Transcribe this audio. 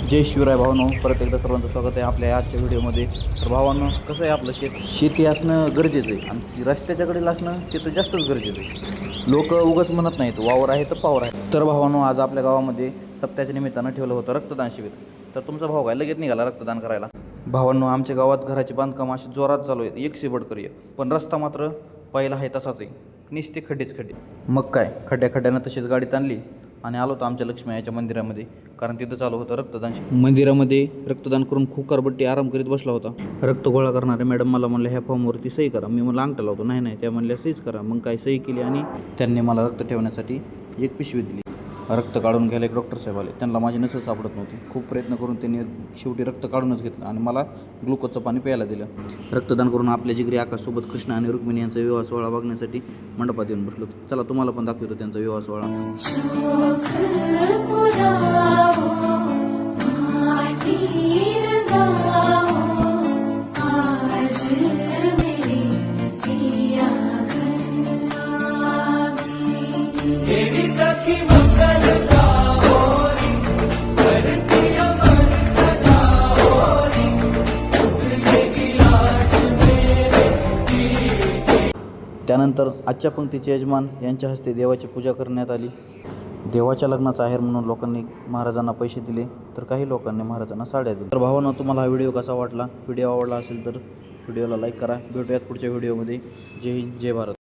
जय शिवराय भावांनो, परत एकदा सर्वांचं स्वागत आहे आपल्या आजच्या व्हिडिओमध्ये. तर भावांनो, कसं आहे आपलं शेती असणं गरजेचं आहे आणि ती रस्त्याच्याकडे असणं ते तर जास्तच गरजेचं आहे. लोक उगाच म्हणत नाहीत वावर आहे तर पावर आहे. तर भावांनो, आज आपल्या गावामध्ये सप्त्याच्या निमित्तानं ठेवलं होतं रक्तदान शिबिर. तर तुमचा भाऊ काय लगेच निघाला रक्तदान करायला. भावांनो, आमच्या गावात घराचे बांधकाम अशी जोरात चालू आहे, एक शेबड एक. पण रस्ता मात्र पहिला आहे तसाच आहे, नुसते खड्डेच खड्डे. मग काय, खड्ड्यानं तशीच गाडीत आणली आणि आलो होतो आमच्या लक्ष्मी आईच्या मंदिरामध्ये, कारण तिथं चालू होतं रक्तदान. मंदिरामध्ये रक्तदान करून खोकारबट्टी आराम करीत बसला होता. रक्त गोळा करणारे मॅडम मला म्हणलं ह्या फॉर्मवरती सही करा. मी मला अंगठा लावतो. नाही त्या म्हणल्या सहीच करा. मग काय सही केली आणि त्यांनी मला रक्त ठेवण्यासाठी एक पिशवी दिली. रक्त काढून घ्यायला एक डॉक्टर साहेब आले. त्यांना माझी नसं सापडत नव्हती. खूप प्रयत्न करून त्यांनी शेवटी रक्त काढूनच घेतलं आणि मला ग्लुकोजचं पाणी प्यायला दिलं. रक्तदान करून आपल्या जिगरी आकाशसोबत कृष्ण आणि रुक्मिणी यांचा विवाह सोहळा बघण्यासाठी मंडपात येऊन बसलो. चला तुम्हाला पण दाखवतो त्यांचा विवाह सोहळा. त्यानंतर आजच्या पंक्तीचे यजमान यांच्या हस्ते देवाची पूजा करण्यात आली. देवाच्या लग्नाचा आहेर म्हणून लोकांनी महाराजांना पैसे दिले, तर काही लोकांनी महाराजांना साड्या दिल्या. तर भावांनो, तुम्हाला हा व्हिडिओ कसा वाटला? व्हिडिओ आवडला असेल तर व्हिडिओला लाईक करा. भेटूयात पुढच्या व्हिडिओमध्ये. जय हिंद, जय भारत.